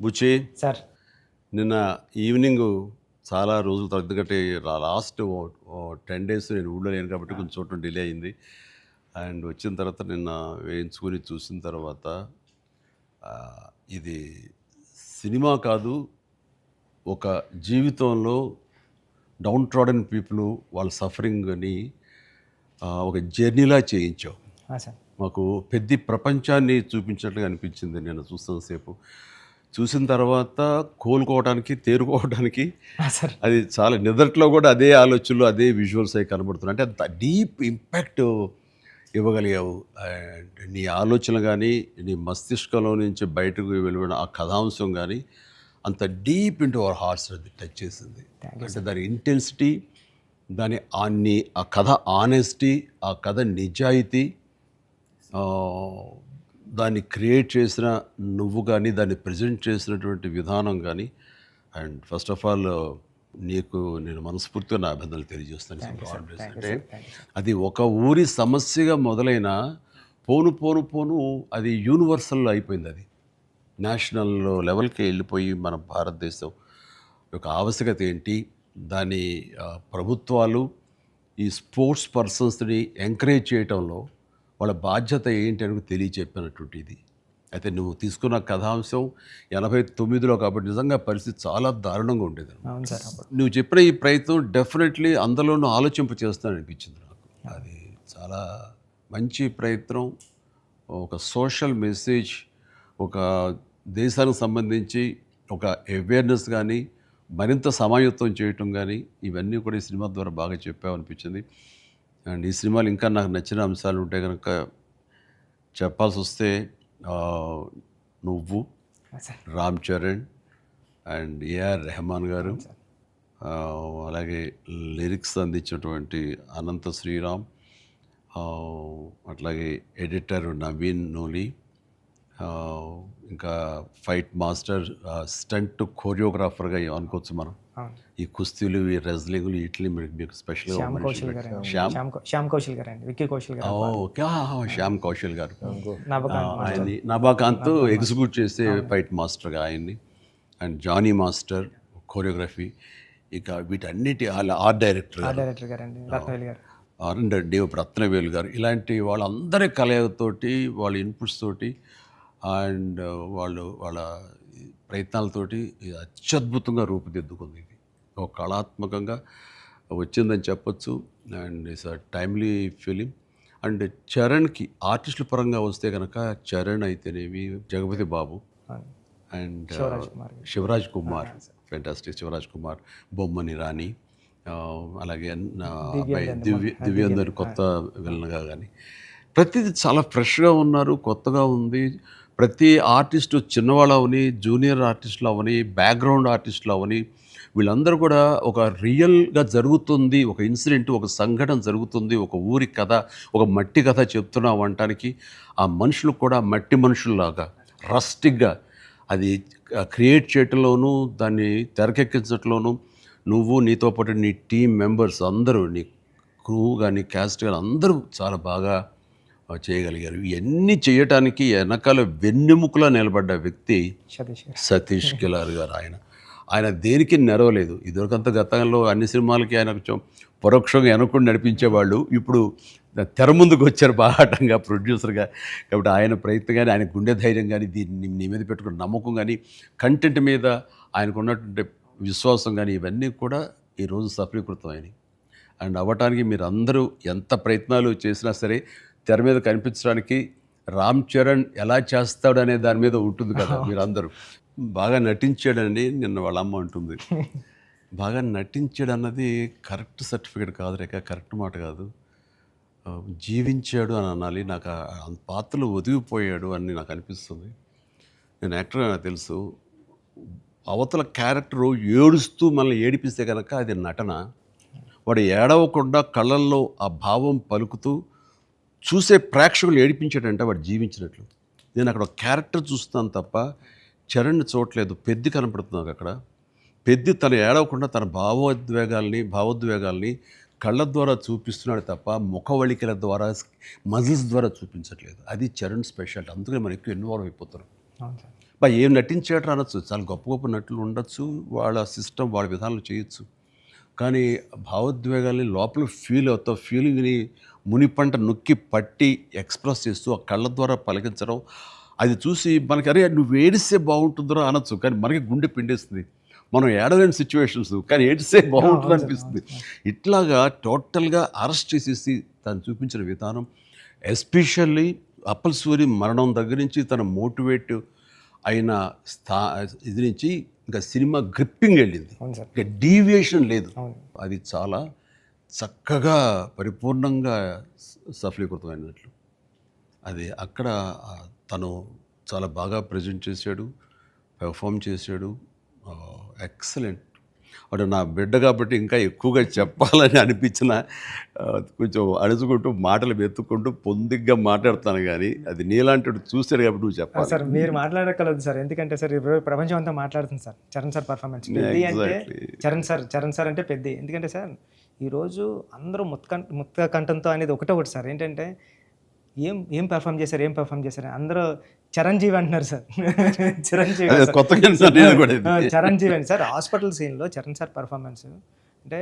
బుచ్చి sir. నిన్న evening చాలా రోజుల తర్వాత, ఎందుకంటే లాస్ట్ 10 days నేను ఊళ్ళో లేను కాబట్టి కొంచెం చూడటం డిలే అయింది. అండ్ వచ్చిన తర్వాత నిన్న వేయించుకొని చూసిన తర్వాత ఆ, ఇది సినిమా కాదు, ఒక జీవితంలో డౌన్ ట్రాడన్ పీపుల్ వాళ్ళ సఫరింగ్ అని ఒక జర్నీలా చేయించావు. సార్. మాకు పెద్ద ప్రపంచాన్ని చూపించినట్లుగా అనిపించింది నేను చూస్తున్నంతసేపు. చూసిన తర్వాత కోలుకోవడానికి, తేరుకోవడానికి సార్. అది చాలా నిద్రలో కూడా అదే ఆలోచనలు, అదే విజువల్స్ అవి కనబడుతున్నాయి. అంటే అంత డీప్ ఇంపాక్ట్ ఇవ్వగలిగావు. అండ్ నీ ఆలోచనలు కానీ, నీ మస్తిష్కంలో నుంచి బయటకు వెలువడిన ఆ కథాంశం కానీ అంత డీప్ ఇంటూ అవర్ హార్ట్స్ అది టచ్ చేసింది. అంటే దాని ఇంటెన్సిటీ, ఆ కథ ఆనెస్టీ, ఆ కథ నిజాయితీ, దాన్ని క్రియేట్ చేసిన నువ్వు కానీ, దాన్ని ప్రజెంట్ చేసినటువంటి విధానం కానీ, అండ్ ఫస్ట్ ఆఫ్ ఆల్ నీకు నేను మనస్ఫూర్తిగా నా అభినందనలు తెలియజేస్తాను. అంటే అది ఒక ఊరి సమస్యగా మొదలైన పోను పోను పోను అది యూనివర్సల్ అయిపోయింది. అది నేషనల్ లెవెల్కి వెళ్ళిపోయి మన భారతదేశం యొక్క ఆవశ్యకత ఏంటి, దాని ప్రభుత్వాలు ఈ స్పోర్ట్స్ పర్సన్స్ని ఎంకరేజ్ చేయటంలో వాళ్ళ బాధ్యత ఏంటి అని తెలియచెప్పినటువంటి ఇది. అయితే నువ్వు తీసుకున్న కథాంశం 89లో కాబట్టి నిజంగా పరిస్థితి చాలా దారుణంగా ఉండేది. అవును సార్. నువ్వు చెప్పిన ఈ ప్రయత్నం డెఫినెట్లీ అందులోనూ ఆలోచింప చేస్తాను అనిపించింది నాకు. అది చాలా మంచి ప్రయత్నం. ఒక సోషల్ మెసేజ్, ఒక దేశానికి సంబంధించి ఒక అవేర్నెస్ కానీ, మరింత సమాయత్తం చేయటం కానీ, ఇవన్నీ కూడా ఈ సినిమా ద్వారా బాగా చెప్పావనిపించింది. అండ్ ఈ సినిమాలో ఇంకా నాకు నచ్చిన అంశాలు ఉంటే కనుక చెప్పాల్సి వస్తే నువ్వు, రామ్ చరణ్ అండ్ ఏఆర్ రెహమాన్ గారు, అలాగే లిరిక్స్ అందించినటువంటి అనంత శ్రీరామ్, అట్లాగే ఎడిటర్ నవీన్ నూలి, ఇంకా ఫైట్ మాస్టర్, స్టంట్ కోరియోగ్రాఫర్గా అనుకోవచ్చు మనం. ఈ కుస్తీలు, ఈ రెజ్లింగ్లు, వీటిని మీకు స్పెషల్గా శ్యామ్ కౌశల్ గారు అండి, విక్కీ కౌశల్ గారు. ఓకే, శ్యామ్ కౌశల్ గారు, ఆయన్ని నభాకాంత్ ఎగ్జిక్యూట్ చేసే ఫైట్ మాస్టర్గా ఆయన్ని, అండ్ జానీ మాస్టర్ కోరియోగ్రఫీ, ఇక వీటన్నిటి ఆర్ట్ డైరెక్టర్ గారండి రత్నవేలు గారు, రత్నవేలు గారు, ఇలాంటి వాళ్ళందరి కలయికతోటి, వాళ్ళ ఇన్పుట్స్ తోటి అండ్ వాళ్ళ ప్రయత్నాలతోటి అత్యద్భుతంగా రూపుదిద్దుకుంది. ఇది ఒక కళాత్మకంగా వచ్చిందని చెప్పొచ్చు. And it's a timely film. And చరణ్కి ఆర్టిస్టుల పరంగా వస్తే కనుక చరణ్ అయితేనేమి, జగపతి బాబు అండ్ శివరాజ్ కుమార్, ఫెంటాస్టిక్ శివరాజ్ కుమార్, బొమ్మని రాణి, అలాగే దివ్యందర్ కొత్త విలన్గా కానీ ప్రతిదీ చాలా ఫ్రెష్గా ఉన్నారు, కొత్తగా ఉంది. ప్రతి ఆర్టిస్టు చిన్నవాళ్ళు అవని, జూనియర్ ఆర్టిస్టులు అవని, బ్యాక్గ్రౌండ్ ఆర్టిస్టులు అవని, వీళ్ళందరూ కూడా ఒక రియల్గా జరుగుతుంది, ఒక ఇన్సిడెంట్, ఒక సంఘటన జరుగుతుంది, ఒక ఊరి కథ, ఒక మట్టి కథ చెప్తున్నాం అనటానికి ఆ మనుషులు కూడా మట్టి మనుషుల్లాగా రస్టిక్గా అది క్రియేట్ చేయటంలోనూ, దాన్ని తెరకెక్కించడంలోనూ నువ్వు, నీతో పాటు నీ టీం మెంబర్స్ అందరూ, నీ క్రూ కానీ, క్యాస్ట్ కానీ అందరూ చాలా బాగా చేయగలిగారు. ఇవన్నీ చేయటానికి వెనకాల వెన్నెముకలా నిలబడ్డ వ్యక్తి సతీష్ కిలార్ గారు. ఆయన దేనికి నెరవలేదు. ఇదివరకంత గతంలో అన్ని సినిమాలకి ఆయన కొంచెం పరోక్షంగా వెనకుండా నడిపించేవాళ్ళు. ఇప్పుడు తెర ముందుకు వచ్చారు బాహాటంగా ప్రొడ్యూసర్గా. కాబట్టి ఆయన ప్రయత్నం కానీ, ఆయన గుండె ధైర్యం కానీ, దీన్ని నీ మీద పెట్టుకున్న నమ్మకం కానీ, కంటెంట్ మీద ఆయనకు ఉన్నటువంటి విశ్వాసం కానీ, ఇవన్నీ కూడా ఈరోజు సఫలీకృతం అయినాయి. అండ్ అవ్వటానికి మీరు అందరూ ఎంత ప్రయత్నాలు చేసినా సరే తెర మీద కనిపించడానికి రామ్ చరణ్ ఎలా చేస్తాడు అనే దాని మీద ఉంటుంది కదా. మీరందరూ బాగా నటించాడండి, నిన్న వాళ్ళ అమ్మ అంటుంది. బాగా నటించాడు అన్నది కరెక్ట్ సర్టిఫికేట్ కాదు రేఖ, కరెక్ట్ మాట కాదు. జీవించాడు అని అనాలి. నాకు పాత్రలు ఒదిగిపోయాడు అని నాకు అనిపిస్తుంది. నేను యాక్టర్ నాకు తెలుసు. అవతల క్యారెక్టరు ఏడుస్తూ మనల్ని ఏడిపిస్తే కనుక అది నటన. వాడు ఏడవకుండా కళ్ళల్లో ఆ భావం పలుకుతూ చూసే ప్రేక్షకులు ఏడిపించాడంటే వాడు జీవించినట్లు. నేను అక్కడ ఒక క్యారెక్టర్ చూస్తాను తప్ప చరణ్ని చూడలేదు. పెద్ది కనపడుతున్నాను అక్కడ. పెద్ది తను ఏడవకుండా తన భావోద్వేగాల్ని కళ్ళ ద్వారా చూపిస్తున్నాడు తప్ప ముఖవళికల ద్వారా, మజిల్స్ ద్వారా చూపించట్లేదు. అది చరణ్ స్పెషాలిటీ. అందుకని మనం ఎక్కువ ఇన్వాల్వ్ అయిపోతున్నాం. ఏం నటించేట అనొచ్చు, చాలా గొప్ప గొప్ప నటులు ఉండొచ్చు, వాళ్ళ సిస్టమ్ వాళ్ళ విధానాలు చేయొచ్చు. కానీ భావోద్వేగాల్ని లోపల ఫీల్ అవుతావు, ఫీలింగ్ని మునిపంట నొక్కి పట్టి ఎక్స్ప్రెస్ చేస్తూ ఆ కళ్ళ ద్వారా పలికించడం, అది చూసి మనకి అరే నువ్వు ఏడిస్తే బాగుంటుందిరా అనొచ్చు, కానీ మనకి గుండె పిండేస్తుంది. మనం ఏడలేని సిచ్యువేషన్స్, కానీ ఏడిస్తే బాగుంటుంది అనిపిస్తుంది. ఇట్లాగా టోటల్గా అరెస్ట్ చేసేసి తను చూపించిన విధానం, ఎస్పెషల్లీ అప్పల్ సూరి మరణం దగ్గర నుంచి తన మోటివేట్ అయిన ఇది నుంచి ఇంకా సినిమా గ్రిప్పింగ్ వెళ్ళింది, అవును సార్. ఇంకా డీవియేషన్ లేదు. అవును. అది చాలా చక్కగా పరిపూర్ణంగా సఫలీకృతమైనట్లు. అది అక్కడ తను చాలా బాగా ప్రజెంట్ చేశాడు, పెర్ఫామ్ చేశాడు. ఎక్సలెంట్. వాడు నా బిడ్డ కాబట్టి ఇంకా ఎక్కువగా చెప్పాలని అనిపించిన కొంచెం అణుచుకుంటూ మాటలు వెతుక్కుంటూ పొందిగ్గా మాట్లాడుతాను, కానీ అది నీలాంటి చూశాడు కాబట్టి నువ్వు చెప్పాలి. సార్ మీరు మాట్లాడగలదు సార్, ఎందుకంటే సార్ ఇప్పుడు ప్రపంచం అంతా మాట్లాడుతుంది సార్ చరణ్ సార్ పర్ఫార్మెన్స్. పెద్ద అంటే చరణ్ సార్ అంటే పెద్ద. ఎందుకంటే సార్ ఈరోజు అందరూ ముక్త కంఠంతో అనేది ఒకటి సార్, ఏంటంటే ఏం పెర్ఫామ్ చేశారు అందరూ చిరంజీవి అంటున్నారు సార్. చిరంజీవి అండి సార్. హాస్పిటల్ సీన్లో చరణ్ సార్ పర్ఫార్మెన్స్ అంటే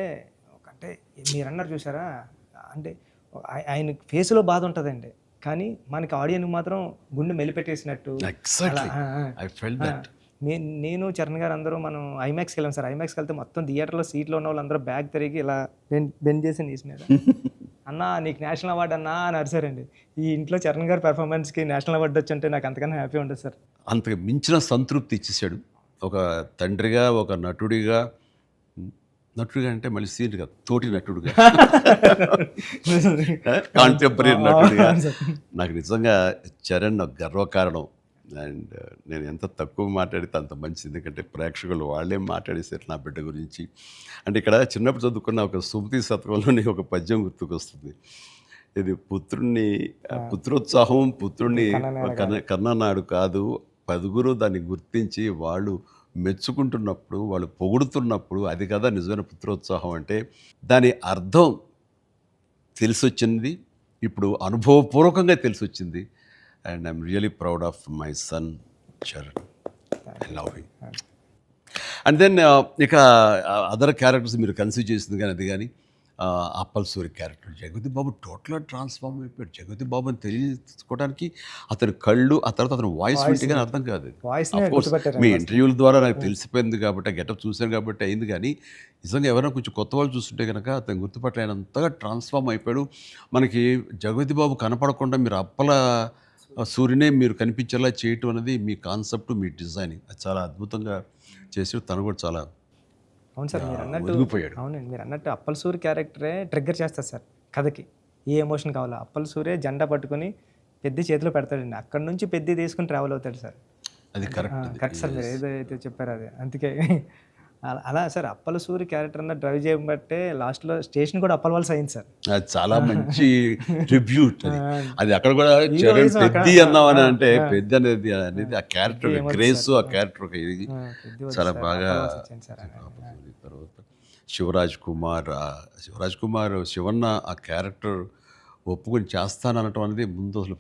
మీరు అన్నారు చూసారా, అంటే ఆయన ఫేస్లో బాధ ఉంటుందండి, కానీ మనకి ఆడియన్కి మాత్రం గుండె మెలిపెట్టేసినట్టు. నేను చరణ్ గారు అందరూ మనం ఐమాక్స్కి వెళ్ళాం సార్. ఐమాక్స్కి వెళ్తే మొత్తం థియేటర్లో సీట్లో ఉన్న వాళ్ళందరూ బ్యాగ్ తిరిగి ఇలా బెండ్ చేసి నీస్ మీద అన్నా నీకు నేషనల్ అవార్డు అన్నా అని అరిసారండి. ఈ ఇంట్లో చరణ్ గారి పెర్ఫార్మెన్స్కి నేషనల్ అవార్డు వచ్చి నాకు అంతకన్నా హ్యాపీ ఉంటుంది సార్. అంతకు మించిన సంతృప్తి ఇచ్చేసాడు. ఒక తండ్రిగా, ఒక నటుడిగా అంటే మళ్ళీ సీనియర్ కాదు, తోటి నటుడుగా, కాంటెంపరీ నటుడిగా నాకు నిజంగా చరణ్ ఒక గర్వకారణం. అండ్ నేను ఎంత తక్కువ మాట్లాడితే అంత మంచిది, ఎందుకంటే ప్రేక్షకులు వాళ్ళే మాట్లాడేసారు నా బిడ్డ గురించి. అంటే ఇక్కడ చిన్నప్పుడు చదువుకున్న ఒక సుమతి శతకంలోని ఒక పద్యం గుర్తుకొస్తుంది. ఇది పుత్రోత్సాహం పుత్రుణ్ణి కన్ననాడు కాదు, పదుగురు దాన్ని గుర్తించి వాళ్ళు మెచ్చుకుంటున్నప్పుడు, వాళ్ళు పొగుడుతున్నప్పుడు అది కదా నిజమైన పుత్రోత్సాహం అంటే. దాని అర్థం తెలిసొచ్చింది, ఇప్పుడు అనుభవపూర్వకంగా తెలిసొచ్చింది. And I'm really proud of my son, Charan. I love him. And then ఇక అదర్ క్యారెక్టర్స్ మీరు కన్సిడర్ చేసింది కానీ అది కానీ అప్పల్ సూరి క్యారెక్టర్ జగపతి బాబు టోటల్గా ట్రాన్స్ఫార్మ్ అయిపోయాడు. జగపతి బాబు అని తెలియసుకోవడానికి అతని కళ్ళు, ఆ తర్వాత అతని వాయిస్ వింటే కానీ అర్థం కాదు. మీ ఇంటర్వ్యూల ద్వారా నాకు తెలిసిపోయింది కాబట్టి, గెటప్ చూశాను కాబట్టి అయింది, కానీ నిజంగా ఎవరైనా కొంచెం కొత్త వాళ్ళు చూస్తుంటే కనుక అతను గుర్తుపట్టలేనంతగా ట్రాన్స్ఫార్మ్ అయిపోయాడు. మనకి జగపతి బాబు కనపడకుండా మీరు అప్పల సూర్యనే మీరు కనిపించేలా చేయటం అనేది మీ కాన్సెప్ట్, మీ డిజైనింగ్, అది చాలా అద్భుతంగా చేసి తను కూడా చాలా అవును సార్. మీరు అన్నట్టు ఒదిగిపోయాడు. అవునండి, మీరు అన్నట్టు అప్పల్ సూరి క్యారెక్టరే ట్రిగ్గర్ చేస్తారు సార్ కథకి. ఏ ఎమోషన్ కావాలో అప్పల్ సూరే జెండా పట్టుకొని పెద్ద చేతిలో పెడతాడండి, అక్కడ నుంచి పెద్ద తీసుకుని ట్రావెల్ అవుతాడు సార్. అది కరెక్ట్ సార్, మీరు ఏదైతే చెప్పారో అది. అందుకే అలా సార్ అప్పల సూరి క్యారెక్టర్ అన్న డ్రైవ్ చేయబట్టే లాస్ట్లో స్టేషన్ కూడా అప్పల వలస అయింది సార్. అది చాలా మంచి ట్రిబ్యూట్. అది అక్కడ కూడా చరణ్ పెద్ద అన్నామని అంటే పెద్ద అనేది ఆ క్యారెక్టర్ గ్రేస్, ఆ క్యారెక్టర్ ఇది చాలా బాగా. తర్వాత శివరాజ్ కుమార్ శివన్న ఆ క్యారెక్టర్ ఒప్పుకొని చేస్తాననటం అనేది ముందు అసలు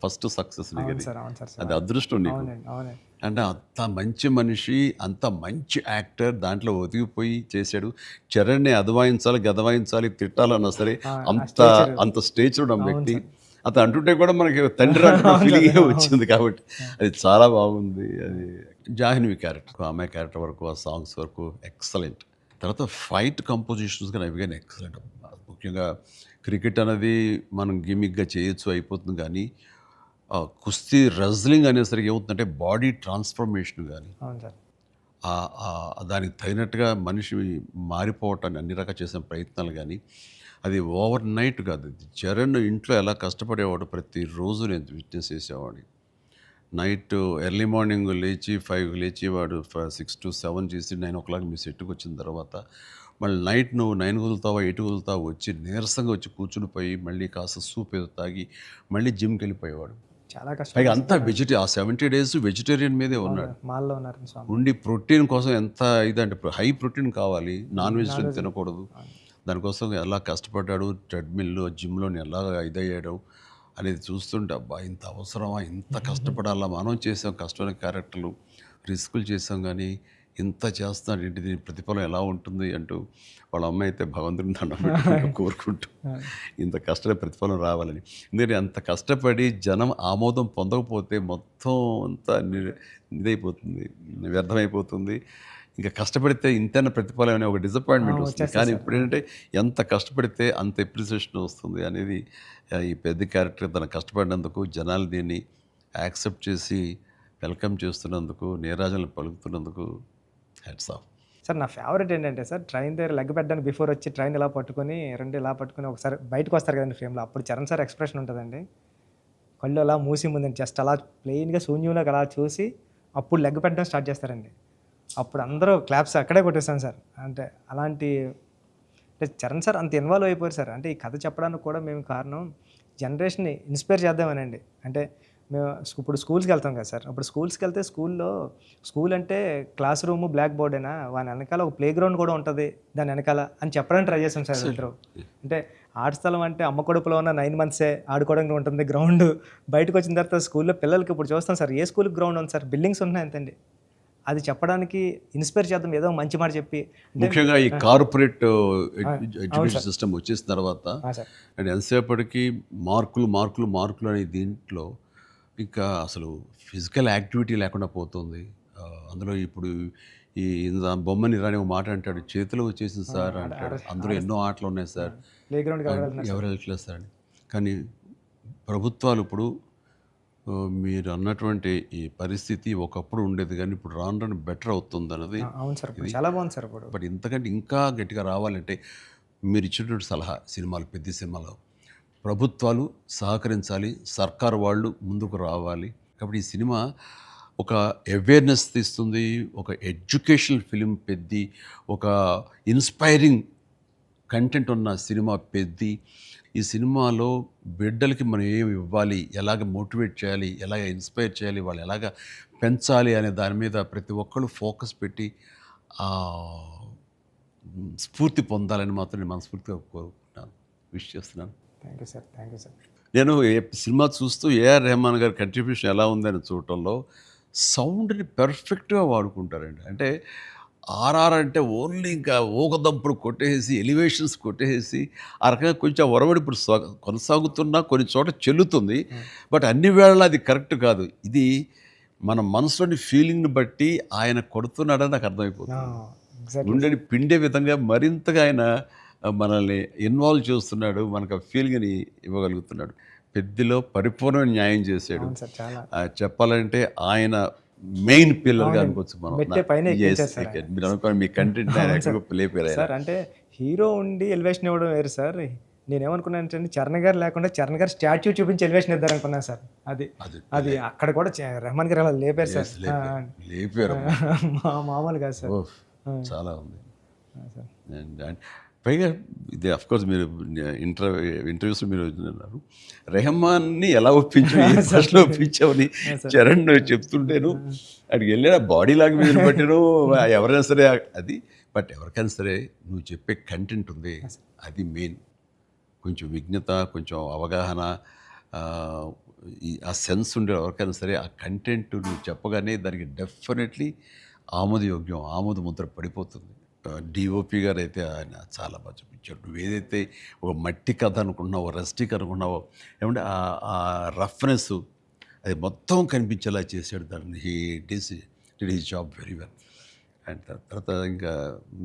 ఫస్ట్ సక్సెస్ నీకు, అది అదృష్టం నీకు. అంటే అంత మంచి మనిషి, అంత మంచి యాక్టర్, దాంట్లో ఒదిగిపోయి చేశాడు. చరణ్ని గదవాయించాలి, తిట్టాలన్నా సరే అంత స్టేజ్ ఉన్న వ్యక్తి. అతను అంటుంటే కూడా మనకి తండ్రి ఫీలింగ్ వచ్చింది కాబట్టి అది చాలా బాగుంది. అది జాహ్నవి క్యారెక్టర్, అమ్మాయి క్యారెక్టర్ వరకు, ఆ సాంగ్స్ వరకు ఎక్సలెంట్. తర్వాత ఫైట్ కంపోజిషన్స్ కానీ అవి కానీ ఎక్సలెంట్. ముఖ్యంగా క్రికెట్ అనేది మనం గిమిక్గా చేయొచ్చు, అయిపోతుంది, కానీ కుస్తీ రెజ్లింగ్ అనేసరికి ఏమవుతుందంటే బాడీ ట్రాన్స్ఫర్మేషన్ కానీ దానికి తగినట్టుగా మనిషి మారిపోవటాన్ని అన్ని రకాల చేసిన ప్రయత్నాలు కానీ, అది ఓవర్ నైట్ కాదు. చరణ్ ఇంట్లో ఎలా కష్టపడేవాడు, ప్రతిరోజు నేను విట్నెస్ చేసేవాడిని. నైట్ ఎర్లీ మార్నింగ్ లేచి 5 లేచి వాడు 6 to 7 చేసి 9 o'clock మీ సెట్కి వచ్చిన తర్వాత మళ్ళీ నైట్ నువ్వు 9 కుదులుతావా 8 కుదులుతావా వచ్చి నీరసంగా వచ్చి కూర్చుని పోయి మళ్ళీ కాస్త సూప్ ఏదో తాగి మళ్ళీ జిమ్కి వెళ్ళిపోయేవాడు. చాలా కష్టం. పైగా అంతా ఆ 70 days వెజిటేరియన్ మీదే ఉన్నాడు. ఉండి ప్రోటీన్ కోసం ఎంత ఇదంటే హై ప్రోటీన్ కావాలి, నాన్ వెజిటేరియన్ తినకూడదు. దానికోసం ఎలా కష్టపడ్డాడు, ట్రెడ్మిల్లో జిమ్లో ఎలా ఇదయ్యాడు. అనేది చూస్తుంటే అబ్బా ఇంత అవసరమా, ఇంత కష్టపడాలా, మనం చేసాం కష్టమైన క్యారెక్టర్లు, రిస్కులు చేసాం కానీ ఇంత చేస్తున్నాడు ఏంటి, దీని ప్రతిఫలం ఎలా ఉంటుంది అంటూ వాళ్ళ అమ్మ అయితే భగవంతుని దండం పెట్టుకుంటూ కోరుకుంటూ ఇంత కష్ట ప్రతిఫలం రావాలని. ఎందుకంటే అంత కష్టపడి జనం ఆమోదం పొందకపోతే మొత్తం అంతా ఇదైపోతుంది, వ్యర్థమైపోతుంది. ఇంకా కష్టపడితే ఇంతైనా ప్రతిఫలం అనే ఒక డిసప్పాయింట్మెంట్ వస్తుంది. కానీ ఇప్పుడు ఏంటంటే ఎంత కష్టపడితే అంత ఎప్రిసియేషన్ వస్తుంది అనేది ఈ పెద్ద క్యారెక్టర్ తన కష్టపడినందుకు, జనాలు దీన్ని యాక్సెప్ట్ చేసి వెల్కమ్ చేస్తున్నందుకు, నీరాజనలు పలుకుతున్నందుకు హ్యాట్స్ ఆఫ్. సార్ నా ఫేవరెట్ ఏంటంటే సార్, ట్రైన్ దగ్గర లెగ్ పెట్టడానికి బిఫోర్ వచ్చి ట్రైన్ ఇలా పట్టుకొని రెండు ఇలా పట్టుకొని ఒకసారి బయటకు వస్తారు కదండి ఫ్రేమ్లో, అప్పుడు చరణ్ సార్ ఎక్స్ప్రెషన్ ఉంటుందండి. కళ్ళు అలా మూసి ముందండి జస్ట్ అలా ప్లెయిన్గా శూన్యంలోకి అలా చూసి అప్పుడు లెగ్ పెట్టడం స్టార్ట్ చేస్తారండి. అప్పుడు అందరూ క్లాప్స్ అక్కడే కొట్టేస్తాను సార్. అంటే అలాంటి అంటే చరణ్ సార్ అంత ఇన్వాల్వ్ అయిపోయారు సార్. అంటే ఈ కథ చెప్పడానికి కూడా మేము కారణం జనరేషన్ని ఇన్స్పైర్ చేద్దామనండి. అంటే మేము ఇప్పుడు స్కూల్స్కి వెళ్తాం కదా సార్, అప్పుడు స్కూల్స్కి వెళ్తే స్కూల్ అంటే క్లాస్ రూము బ్లాక్ బోర్డేనా, వాని వెనకాల ఒక ప్లే గ్రౌండ్ కూడా ఉంటుంది దాని వెనకాల అని చెప్పడానికి ట్రై చేస్తాం సార్ ఇద్దరు. అంటే ఆట స్థలం అంటే అమ్మ కడుపులో ఉన్న 9 months ఆడుకోవడానికి ఉంటుంది గ్రౌండ్. బయటకు వచ్చిన తర్వాత స్కూల్లో పిల్లలకి ఇప్పుడు చూస్తాం సార్, ఏ స్కూల్కి గ్రౌండ్ ఉంది సార్, బిల్డింగ్స్ ఉన్నాయి అంతండి. అది చెప్పడానికి ఇన్స్పైర్ చేద్దాం, ఏదో మంచి మాట చెప్పి. ముఖ్యంగా ఈ కార్పొరేట్ ఎడ్యుకేషన్ సిస్టమ్ వచ్చేసిన తర్వాత అండ్ ఎంతసేపటికి మార్కులు అనే దీంట్లో ఇంకా అసలు ఫిజికల్ యాక్టివిటీ లేకుండా పోతుంది. అందులో ఇప్పుడు ఈ బొమ్మని రాని ఒక మాట అంటాడు, చేతిలో వచ్చేసింది సార్ అంటాడు. అందులో ఎన్నో ఆటలు ఉన్నాయి సార్, ప్లే గ్రౌండ్ ఎవరు వెళ్ళట్లేదు సార్ అని. కానీ ప్రభుత్వాలు ఇప్పుడు మీరు అన్నటువంటి ఈ పరిస్థితి ఒకప్పుడు ఉండేది కానీ ఇప్పుడు రాను బెటర్ అవుతుంది అన్నది. అవును సార్, చాలా బాగుంది సార్. ఇప్పుడు బట్ ఇంతకంటే ఇంకా గట్టిగా రావాలంటే మీరు ఇచ్చినటువంటి సలహా, సినిమాలు పెద్ద సినిమాలు ప్రభుత్వాలు సహకరించాలి, సర్కారు వాళ్ళు ముందుకు రావాలి. కాబట్టి ఈ సినిమా ఒక అవేర్నెస్ తీస్తుంది, ఒక ఎడ్యుకేషనల్ ఫిలిం పెద్ది, ఒక ఇన్స్పైరింగ్ కంటెంట్ ఉన్న సినిమా పెద్ది. ఈ సినిమాలో బిడ్డలకి మనం ఏమి ఇవ్వాలి, ఎలాగ మోటివేట్ చేయాలి, ఎలాగ ఇన్స్పైర్ చేయాలి, వాళ్ళు ఎలాగ పెంచాలి అనే దాని మీద ప్రతి ఒక్కళ్ళు ఫోకస్ పెట్టి స్ఫూర్తి పొందాలని మాత్రం నేను మనస్ఫూర్తిగా కోరుకుంటున్నాను, విష్ చేస్తున్నాను. Thank you sir, thank you sir. నేను సినిమా చూస్తూ ఏఆర్ రెహమాన్ గారి కంట్రిబ్యూషన్ ఎలా ఉందని చూడటంలో సౌండ్ని పర్ఫెక్ట్గా వాడుకుంటారండి. అంటే ఆర్ఆర్ అంటే ఓన్లీ ఇంకా ఊకదంపుడు కొట్టేసి ఎలివేషన్స్ కొట్టేసి ఆ రకంగా కొంచెం ఒరవడి ఇప్పుడు కొనసాగుతున్నా కొన్ని చోట చెల్లుతుంది. బట్ అన్ని వేళలా అది కరెక్ట్ కాదు. ఇది మన మనసులోని ఫీలింగ్ని బట్టి ఆయన కొడుతున్నాడని నాకు అర్థమైపోతుంది. గుండెని పిండే విధంగా మరింతగా ఆయన మనల్ని ఇన్వాల్వ్ చేస్తున్నాడు, మనకు ఆ ఫీలింగ్ని ఇవ్వగలుగుతున్నాడు. పెద్దలో పరిపూర్ణమైన న్యాయం చేశాడు. చెప్పాలంటే ఆయన మెయిన్ పిల్లర్గా అనుకోవచ్చు మనం. మీరు అనుకోండి మీ కంటెంట్ సార్. అంటే హీరో ఉండి ఎలివేషన్ ఇవ్వడం వేరు సార్. నేనేమనుకున్నాను, చరణ్ గారు లేకుండా చరణ్ గారు స్టాచ్యూ చూపించి ఎలివేషన్ ఇద్దారనుకున్నాను సార్. అది అక్కడ కూడా రెహమాన్ గారు అలా లేపారు సార్, లేపారు మామూలు కాదు సార్, చాలా ఉంది. పైగా ఇది అఫ్కోర్స్ మీరు ఇంటర్వ్యూస్లో మీరు అన్నారు రెహమాన్ని ఎలా ఒప్పించావని చరణ్ చెప్తుంటేను అక్కడికి వెళ్ళిన బాడీ లాంగ్వేజ్ బట్టిను ఎవరైనా సరే అది. బట్ ఎవరికైనా సరే నువ్వు చెప్పే కంటెంట్ ఉంది, అది మెయిన్. కొంచెం విజ్ఞత, కొంచెం అవగాహన, ఆ సెన్స్ ఉండే ఎవరికైనా సరే ఆ కంటెంట్ నువ్వు చెప్పగానే దానికి డెఫినెట్లీ ఆమోదయోగ్యం, ఆమోద ముద్ర పడిపోతుంది. డిఓపి గారు అయితే ఆయన చాలా బాగా చూపించాడు. నువ్వు ఏదైతే ఒక మట్టి కథ అనుకుంటున్నావో, రస్టిక్ అనుకున్నావో, ఏమంటే ఆ రఫ్నెస్ అది మొత్తం కనిపించేలా చేశాడు. దాన్ని he did his job very well. And తర్వాత ఇంకా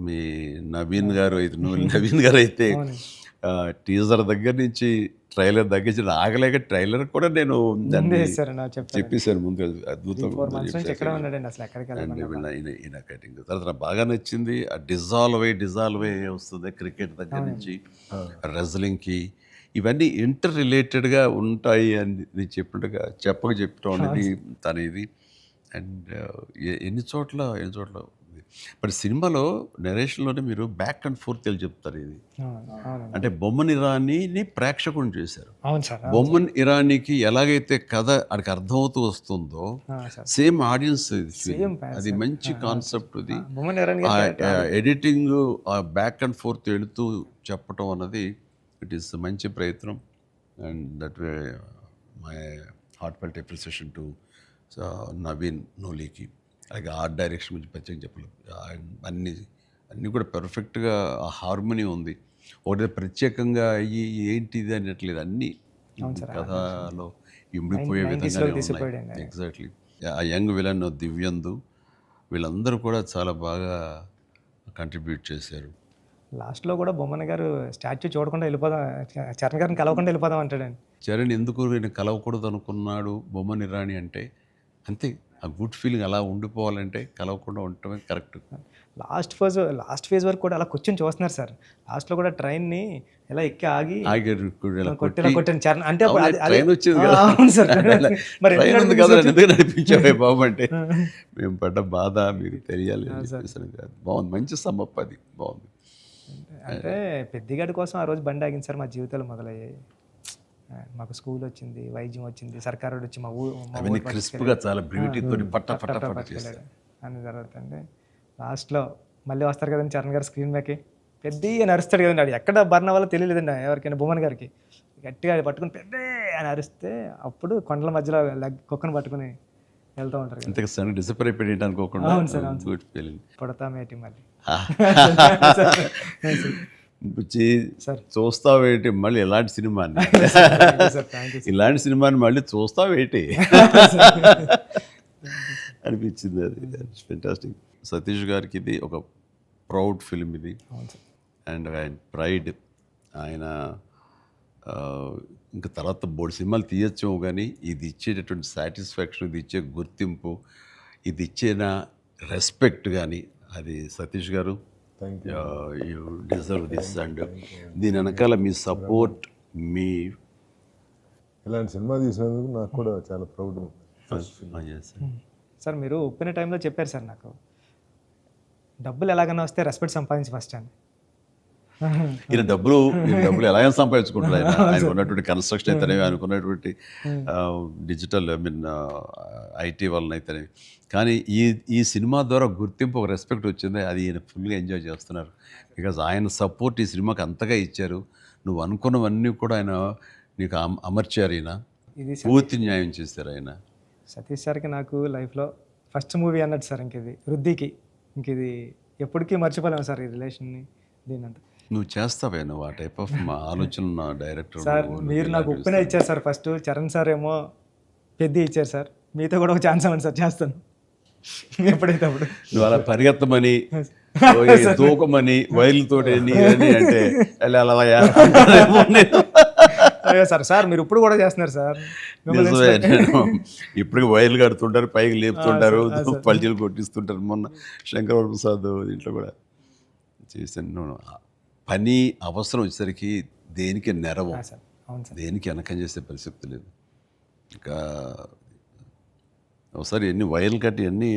మీ నవీన్ గారు అయితే టీజర్ దగ్గర నుంచి ట్రైలర్ దగ్గర నుంచి ఆగలేక ట్రైలర్ కూడా నేను దాన్ని చెప్పేశాను ముందు, అద్భుతంగా ఈయన కటింగ్. తర్వాత నాకు బాగా నచ్చింది ఆ డిజాల్వ్ అయ్యి వస్తుంది క్రికెట్ దగ్గర నుంచి రెజ్లింగ్కి. ఇవన్నీ ఇంటర్ రిలేటెడ్గా ఉంటాయి అని నేను చెప్పినట్టుగా చెప్పడం అనేది తన ఇది. అండ్ ఎన్ని చోట్ల బట్ సినిమాలో నరేషన్లోనే మీరు బ్యాక్ అండ్ ఫోర్త్ చెప్తారు. ఇది అంటే బొమ్మన్ ఇరానీని ప్రేక్షకుని చేశారు. బొమ్మన్ ఇరానీకి ఎలాగైతే కథ అక్కడికి అర్థమవుతూ వస్తుందో సేమ్ ఆడియన్స్ అది మంచి కాన్సెప్ట్. ఇది ఎడిటింగ్ బ్యాక్ అండ్ ఫోర్త్ వెళుతూ చెప్పటం అన్నది ఇట్ ఈస్ మంచి ప్రయత్నం. And that way my heartfelt appreciation to Naveen నోలీకి. అలాగే ఆర్ట్ డైరెక్షన్ గురించి ప్రత్యేకంగా చెప్పలేదు. అన్నీ కూడా పెర్ఫెక్ట్గా ఆ హార్మోనీ ఉంది. ఒకటి ప్రత్యేకంగా అయ్యి ఏంటిది అనట్లేదు, అన్నీ కథలో ఇమిడిపోయే విధంగా ఎగ్జాక్ట్లీ. ఆ యంగ్ విలన్ దివ్యందు వీళ్ళందరూ కూడా చాలా బాగా కంట్రిబ్యూట్ చేశారు. లాస్ట్లో కూడా బొమ్మన గారు స్టాచ్యూ చూడకుండా వెళ్ళిపోదాం, చరణ్ గారిని కలవకుండా వెళ్ళిపోదాం అంటాడండి. చరణ్ ఎందుకు నేను కలవకూడదు అనుకున్నాడు బొమ్మని రాణి అంటే అంతే. ఆ గుడ్ ఫీలింగ్ అలా ఉండిపోవాలంటే కలవకుండా ఉండటమే కరెక్ట్. లాస్ట్ ఫేజ్ వరకు కూడా అలా కూర్చొని చూస్తున్నారు సార్. లాస్ట్లో కూడా ట్రైన్ని ఎలా ఎక్కి ఆగి కొట్టాను చరణ్ అంటే ట్రైన్ వచ్చింది కదా. అవును సార్. మరి ట్రైన్ ఉంది కదా, ఎందుకు నడిపించావే బాబు అంటే మేము పడ్డ బాధ మీకు తెలియాలి. బాగుంది, మంచి సమ్మప్, అది బాగుంది. అంటే పెద్దిగాడి కోసం ఆ రోజు బండి ఆగింది సార్. మా జీవితాలు మొదలయ్యాయి. మాకు స్కూల్ వచ్చింది, వైద్యం వచ్చింది, సర్కారు వచ్చి మా ఊరు క్రిస్ప్గా చాలా బ్యూటీతో పట్ట చేశారు అని తర్వాత అంటే లాస్ట్లో మళ్ళీ వస్తారు కదండి చరణ్ గారు స్క్రీన్ మీదకి, పెద్దగా నరుస్తాడు కదండి. అది ఎక్కడ బర్ణ వల్ల తెలియలేదండి ఎవరికైనా, బొమ్మన్ గారికి గట్టిగా పట్టుకుని పెద్ద అని అరిస్తే అప్పుడు కొండల మధ్యలో కుక్కను పట్టుకుని వెళ్తూ ఉంటారు. డిసప్పర్ అయిపోయి అనుకోకుండా గుడ్ ఫీలింగ్. పుడతామేటి మళ్ళీ చూస్తావేటి మళ్ళీ ఇలాంటి సినిమాని ఇలాంటి సినిమాని మళ్ళీ చూస్తావేటి అనిపించింది. అది ఫెంటాస్టిక్. సతీష్ గారికి ఇది ఒక ప్రౌడ్ ఫిల్మ్ ఇది. అండ్ ఆయన ప్రైడ్, ఆయన ఇంకా తర్వాత బోర్డు సినిమాలు తీయచ్చు కానీ ఇది ఇచ్చేటటువంటి సాటిస్ఫాక్షన్, ఇది ఇచ్చే గుర్తింపు, ఇది ఇచ్చిన రెస్పెక్ట్ కానీ అది సతీష్ గారు యూ డిజర్వ్ దిస్. అండ్ దీని వెనకాల మీ సపోర్ట్, మీ ఇలాంటి సినిమా తీసినందుకు నాకు కూడా చాలా ప్రౌడ్. సార్ మీరు ఒప్పిన టైంలో చెప్పారు సార్ నాకు, డబ్బులు ఎలాగైనా వస్తే రెస్పెక్ట్ సంపాదించి ఫస్ట్ అని. ఈయన డబ్బులు ఎలాగైనా సంపాదించుకుంటారు. ఆయన ఉన్నటువంటి కన్స్ట్రక్షన్ అయితేనేవి, ఆయనకున్నటువంటి డిజిటల్ ఐటీ వలన అయితేనేవి. కానీ ఈ సినిమా ద్వారా గుర్తింపు, ఒక రెస్పెక్ట్ వచ్చింది. అది ఈయన ఫుల్గా ఎంజాయ్ చేస్తున్నారు. బికాజ్ ఆయన సపోర్ట్ ఈ సినిమాకి అంతగా ఇచ్చారు. నువ్వు అనుకున్నవన్నీ కూడా ఆయన నీకు అమర్చారు. ఈయన పూర్తి న్యాయం చేశారు ఆయన. సతీష్ సార్కి నాకు లైఫ్లో ఫస్ట్ మూవీ అన్నట్టు సార్. ఇంక ఇది వృద్ధికి, ఇంక ఇది ఎప్పటికీ మర్చిపోలేము సార్ ఈ రిలేషన్ని. దీనంతా నువ్వు చేస్తావే, నువ్వు ఆ టైప్ ఆఫ్ మా ఆలోచన డైరెక్టర్ సార్. మీరు నాకు ఉప్పిన ఇచ్చారు సార్ ఫస్ట్, చరణ్ సార్ ఏమో పెద్ద ఇచ్చారు సార్. మీతో కూడా ఒక ఛాన్స్ అవ్వండి సార్, చేస్తాను ఎప్పుడైతే అప్పుడు. నువ్వు అలా పరిగెత్తమని దూకమని వైర్లతో అంటే అయ్యో సార్ మీరు ఇప్పుడు కూడా చేస్తున్నారు సార్. ఇప్పటికి వైర్లు కడుతుంటారు, పైకి లేపుతుంటారు, పల్చీలు కొట్టిస్తుంటారు. మొన్న శంకర్ ప్రసాద్ ఇంట్లో కూడా చేశాను. పని అవసరం వచ్చేసరికి దేనికి నెరవు, దేనికి వెనకం చేసే పరిస్థితి లేదు. ఇంకా ఒకసారి ఎన్ని వైర్లు కట్టి అన్నీ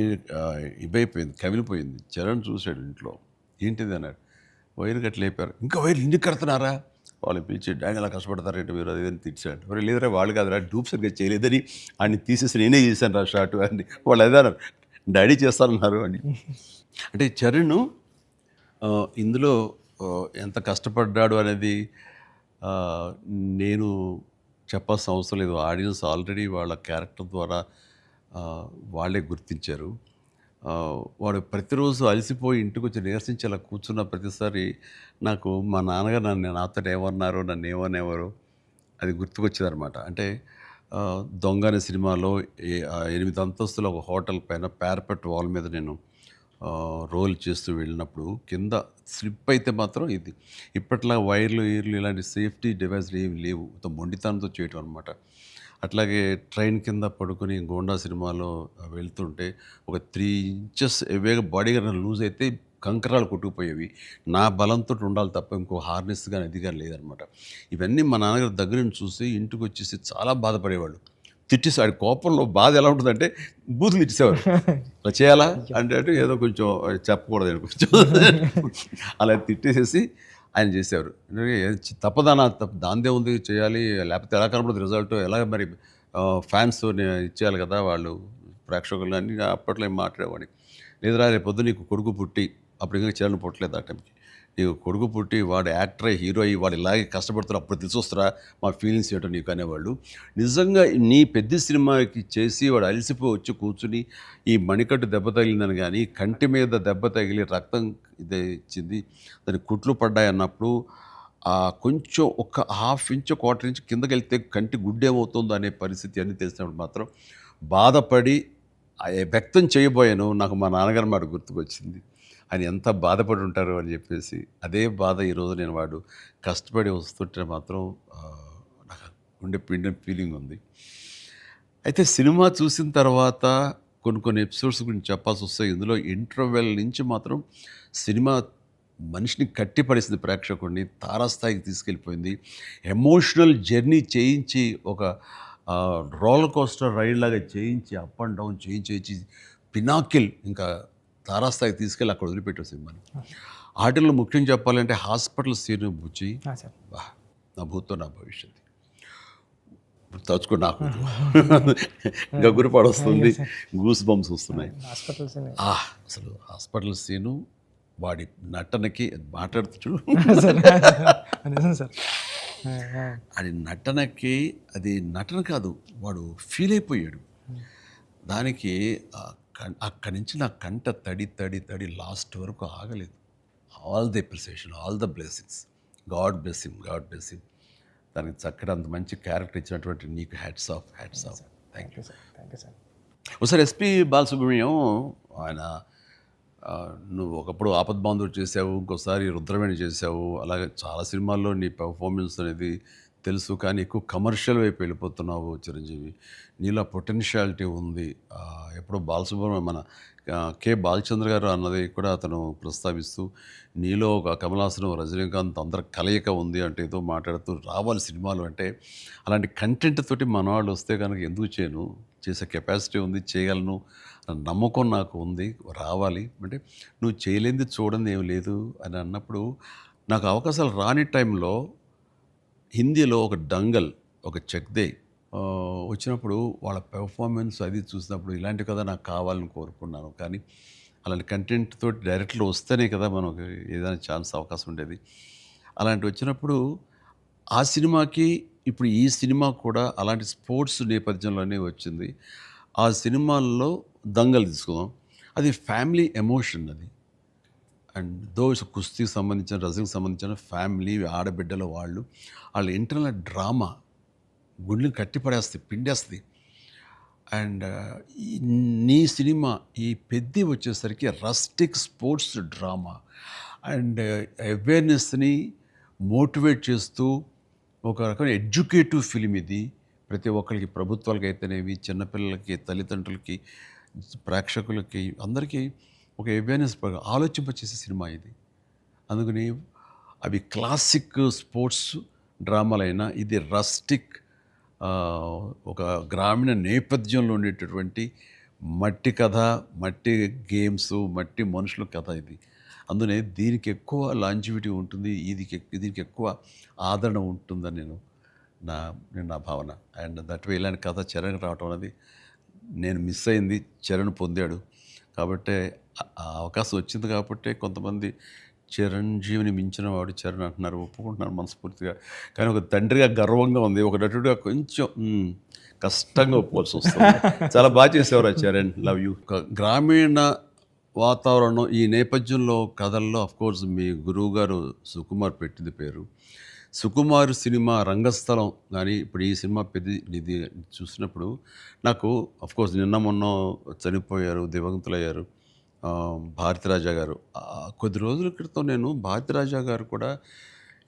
ఇవైపోయింది, కమిలిపోయింది. చరణ్ చూశాడు ఇంట్లో, ఏంటిది అన్నాడు. వైర్లు కట్టి లేపారు. ఇంకా వైర్లు ఇంటికి కడుతున్నారా, వాళ్ళు పిలిచి డాంగ్ అలా కష్టపడతారంటే మీరు అదేదని తిట్టాడు. మరి లేదురా వాళ్ళు కాదురా, డూప్ సరిగ్గా చేయలేదని ఆయన తీసేసి నేనే చేశాను రా షార్ట్ అని. వాళ్ళు అదే అన్నారు, డాడీ చేస్తారన్నారు అని. అంటే చరణ్ ఇందులో ఎంత కష్టపడ్డాడు అనేది నేను చెప్పాల్సిన అవసరం లేదు. ఆడియన్స్ ఆల్రెడీ వాళ్ళ క్యారెక్టర్ ద్వారా వాళ్ళే గుర్తించారు. వాడు ప్రతిరోజు అలసిపోయి ఇంటికి వచ్చి నీరసించి అలా కూర్చున్న ప్రతిసారి నాకు మా నాన్నగారు నాతో ఏమన్నారో, నన్ను ఏమనేవారో అది గుర్తుకొచ్చేదనమాట. అంటే దొంగ అనే సినిమాలో 8 అంతస్తుల ఒక హోటల్ పైన పారపెట్ వాల్ మీద నేను రోల్ చేస్తూ వెళ్ళినప్పుడు కింద స్లిప్ అయితే మాత్రం ఇది ఇప్పట్లా వైర్లు ఇలాంటి సేఫ్టీ డివైస్లు ఏమి లేవు, మొండితనంతో చేయటం అనమాట. అట్లాగే ట్రైన్ కింద పడుకొని గోండా సినిమాలో వెళ్తుంటే ఒక 3 ఇంచెస్ ఎవేగా బాడీగా లూజ్ అయితే కంకరాలు కొట్టుకుపోయేవి. నా బలంతో ఉండాలి తప్ప ఇంకో హార్నెస్ కానీ అది కానీ లేదనమాట. ఇవన్నీ మా నాన్నగారి దగ్గర నుంచి చూసి ఇంటికి వచ్చేసి చాలా బాధపడేవాళ్ళు. తిట్టేసి ఆడి కోపంలో బాధ ఎలా ఉంటుందంటే బూతులు ఇచ్చేసేవారు. అలా చేయాలా అంటే ఏదో కొంచెం చెప్పకూడదు అని కొంచెం అలా తిట్టేసేసి ఆయన చేసేవారు. తప్పదానా దాందే ఉంది చేయాలి, లేకపోతే ఎలా కనపడదు రిజల్ట్, ఎలా మరి ఫ్యాన్స్ ఇచ్చేయాలి కదా వాళ్ళు ప్రేక్షకులు అని అప్పట్లో ఏం మాట్లాడేవాడిని. లేదురా రేపు పొద్దు నీకు కొడుకు పుట్టి, అప్పుడు ఇంకా చరణ్ పుట్టలేదు ఆ టైంకి, నీకు కొడుకు పుట్టి వాడు యాక్టర్ అయ్యి హీరో అయ్యి వాడు ఇలాగే కష్టపడుతున్నారు అప్పుడు తెలిసొస్తారా మా ఫీలింగ్స్ ఏంటో నీకు అనేవాళ్ళు. నిజంగా నీ పెద్ద సినిమాకి చేసి వాడు అలసిపోయి వచ్చి కూర్చుని ఈ మణికట్టు దెబ్బ తగిలిందని కానీ కంటి మీద దెబ్బ తగిలి రక్తం ఇదే ఇచ్చింది దానికి కుట్లు పడ్డాయి అన్నప్పుడు కొంచెం ఒక హాఫ్ ఇంచ్ క్వార్టర్ ఇంచ్ కిందకి వెళ్తే కంటి గుడ్డేమవుతుందో అనే పరిస్థితి అన్నీ తెలిసినప్పుడు మాత్రం బాధపడి వ్యక్తం చేయబోయాను. నాకు మా నాన్నగారు మాట గుర్తుకొచ్చింది. ఆయన ఎంత బాధపడి ఉంటారు అని చెప్పేసి అదే బాధ ఈరోజు నేను వాడు కష్టపడి వస్తుంటే మాత్రం నాకు ఉండే పిండి ఫీలింగ్ ఉంది. అయితే సినిమా చూసిన తర్వాత కొన్ని ఎపిసోడ్స్ గురించి చెప్పాల్సి వస్తాయి. ఇందులో ఇంటర్వెల్ నుంచి మాత్రం సినిమా మనిషిని కట్టిపడేసింది, ప్రేక్షకుడిని తారాస్థాయికి తీసుకెళ్ళిపోయింది. ఎమోషనల్ జర్నీ చేయించి ఒక రోలర్ కోస్టర్ రైడ్ లాగా చేయించి అప్ అండ్ డౌన్ చేయించి పినాకిల్ ఇంకా తారాస్థాయికి తీసుకెళ్ళి అక్కడ వదిలిపెట్టే సినిమాని. ఆటల్లో ముఖ్యం చెప్పాలంటే హాస్పిటల్ సీన్ బుచ్చి నా భూతో నా భవిష్యత్తు తలుచుకో నాకు గగురు పడొస్తుంది, గూస్ బంప్స్ వస్తున్నాయి. అసలు హాస్పిటల్ సీను వాడి నటనకి మాట్లాడుతూ అది నటనకి అది నటన కాదు, వాడు ఫీల్ అయిపోయాడు దానికి. అక్కడి నుంచి నా కంట తడి తడి తడి లాస్ట్ వరకు ఆగలేదు. All the appreciation, all the blessings, God bless him, God bless him. దానికి చక్కటి అంత మంచి క్యారెక్టర్ ఇచ్చినటువంటి నీకు hats off, hats off. Thank you sir, thank you sir. ఒకసారి ఎస్పి బాలసుబ్రహ్మణ్యం ఆయన నువ్వు ఒకప్పుడు ఆపద్బాంధవుడు చేసావు, ఇంకోసారి రుద్రవేణి చేసావు, అలాగే చాలా సినిమాల్లో నీ పెర్ఫార్మెన్స్ అనేది తెలుసు, కానీ ఎక్కువ కమర్షియల్ వైపు వెళ్ళిపోతున్నావు చిరంజీవి. నీలో పొటెన్షియాలిటీ ఉంది. ఎప్పుడో బాలసుబ్రహ్మణ్యం మన కె బాలచంద్ర గారు అన్నది కూడా అతను ప్రస్తావిస్తూ నీలో ఒక కమలాసనం రజనీకాంత్ అందరి కలయిక ఉంది అంటే ఏదో మాట్లాడుతూ రావాలి సినిమాలు అంటే. అలాంటి కంటెంట్ తోటి మన వాళ్ళు వస్తే కనుక ఎందుకు చేయను, చేసే కెపాసిటీ ఉంది, చేయగలను నమ్మకం నాకు ఉంది, రావాలి అంటే నువ్వు చేయలేనిది చూడండి ఏం లేదు అని అన్నప్పుడు నాకు అవకాశాలు రాని టైంలో హిందీలో ఒక డంగల్, ఒక చెక్దే వచ్చినప్పుడు వాళ్ళ పెర్ఫార్మెన్స్ అది చూసినప్పుడు ఇలాంటి కదా నాకు కావాలని కోరుకున్నాను. కానీ అలాంటి కంటెంట్ తోటి డైరెక్ట్లో వస్తేనే కదా మనకు ఏదైనా ఛాన్స్ అవకాశం ఉండేది. అలాంటి వచ్చినప్పుడు ఆ సినిమాకి ఇప్పుడు ఈ సినిమా కూడా అలాంటి స్పోర్ట్స్ నేపథ్యంలోనే వచ్చింది. ఆ సినిమాల్లో దంగల్ తీసుకుందాం, అది ఫ్యామిలీ ఎమోషన్ అది. అండ్ దోస్ కుస్తీకి సంబంధించిన, రజనీకి సంబంధించిన ఫ్యామిలీ ఆడబిడ్డల వాళ్ళ ఇంటర్నల్ డ్రామా గుండెని కట్టిపడేస్తుంది, పిండేస్తుంది. అండ్ నీ సినిమా ఈ పెద్ద వచ్చేసరికి రస్టిక్ స్పోర్ట్స్ డ్రామా అండ్ అవేర్నెస్ని మోటివేట్ చేస్తూ ఒక రకమైన ఎడ్యుకేటివ్ ఫిలిం ఇది. ప్రతి ఒక్కరికి, ప్రభుత్వాలకి అయితేనేవి, చిన్నపిల్లలకి, తల్లిదండ్రులకి, ప్రేక్షకులకి అందరికీ ఒక అవేర్నెస్ ఆలోచింపచేసే సినిమా ఇది. అందుకని అవి క్లాసిక్ స్పోర్ట్స్ డ్రామాలైనా ఇది రస్టిక్ ఒక గ్రామీణ నేపథ్యంలో ఉండేటటువంటి మట్టి కథ, మట్టి గేమ్స్, మట్టి మనుషుల కథ ఇది. అందునే దీనికి ఎక్కువ లాంజివిటీ ఉంటుంది, దీనికి ఎక్కువ ఆదరణ ఉంటుందని నా భావన. అండ్ దట్ వే ఇలాంటి కథ చరణ్ రావటం అనేది నేను మిస్ అయింది, చరణ్ పొందాడు. కాబట్టి ఆ అవకాశం వచ్చింది కాబట్టి కొంతమంది చిరంజీవిని మించిన వాడు చరణ్ అంటున్నారు, ఒప్పుకుంటున్నారు మనస్ఫూర్తిగా. కానీ ఒక తండ్రిగా గర్వంగా ఉంది, ఒక నటుడిగా కొంచెం కష్టంగా ఒప్పుకోవాల్సి వస్తుంది. చాలా బాగా చేసేవారు చరణ్, లవ్ యూ. గ్రామీణ వాతావరణం ఈ నేపథ్యంలో కథల్లో అఫ్కోర్స్ మీ గురువు గారు సుకుమార్ పెట్టింది పేరు. సుకుమార్ సినిమా రంగస్థలం కానీ ఇప్పుడు ఈ సినిమా ఇది చూసినప్పుడు నాకు అఫ్కోర్స్ నిన్న మొన్న చనిపోయారు, దివంగతులయ్యారు భారతిరాజా గారు. కొద్ది రోజుల క్రితం నేను భారతిరాజా గారు కూడా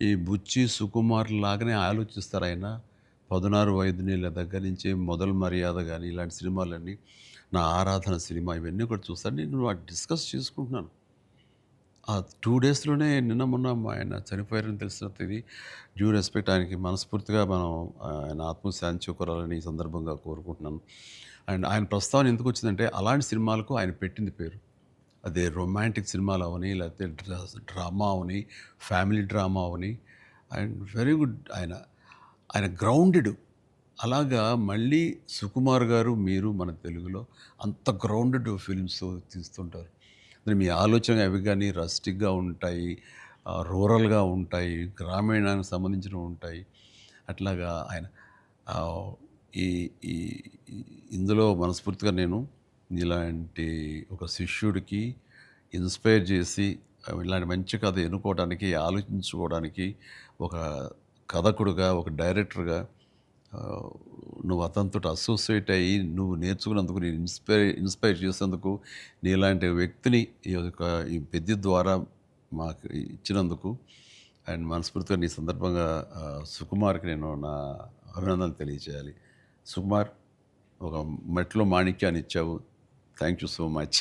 ఈ బుచ్చి సుకుమార్ లాగానే ఆలోచిస్తారు. ఆయన 16 వైద్యుల దగ్గర నుంచి మొదలు మర్యాద కానీ ఇలాంటి సినిమాలన్నీ, నా ఆరాధన సినిమా ఇవన్నీ కూడా చూస్తాను. నేను వాటి డిస్కస్ చేసుకుంటున్నాను. ఆ 2 డేస్లోనే నిన్న మొన్న ఆయన చనిపోయారని తెలిసినంత ఇది డ్యూ రెస్పెక్ట్ ఆయనకి మనస్ఫూర్తిగా మనం ఆయన ఆత్మశాంతి చేకూరాలని ఈ సందర్భంగా కోరుకుంటున్నాను. అండ్ ఆయన ప్రస్తావన ఎందుకు వచ్చిందంటే అలాంటి సినిమాలకు ఆయన పెట్టింది పేరు. అదే రొమాంటిక్ సినిమాలు అవని, లేకపోతే drama Avani, family drama Avani. And very good, ఆయన గ్రౌండెడ్. అలాగా మళ్ళీ సుకుమార్ గారు మీరు మన తెలుగులో అంత గ్రౌండెడ్ ఫిల్మ్స్ తీస్తుంటారు. మీ ఆలోచన అవి కానీ రస్టిక్గా ఉంటాయి, రూరల్గా ఉంటాయి, గ్రామీణానికి సంబంధించినవి ఉంటాయి. అట్లాగా ఆయన ఆ, ఈ ఈ ఈ- ఇందులో మనస్ఫూర్తిగా నేను ఇలాంటి ఒక శిష్యుడికి ఇన్స్పైర్ చేసి ఇలాంటి మంచి కథ ఎన్నుకోవడానికి, ఆలోచించుకోవడానికి ఒక కథకుడుగా, ఒక డైరెక్టర్గా ఆ, నువ్వు అతనితో అసోసియేట్ అయ్యి నువ్వు నేర్చుకున్నందుకు, నేను ఇన్స్పైర్ చేసేందుకు, నీలాంటి వ్యక్తిని ఈ పెద్ద ద్వారా మాకు ఇచ్చినందుకు అండ్ మనస్ఫూర్తిగా నీ సందర్భంగా సుకుమార్కి నేను నా అభినందనలు తెలియజేయాలి. సుకుమార్, ఒక మెట్లో మాణిక్యాన్ని ఇచ్చావు. Thank you so much.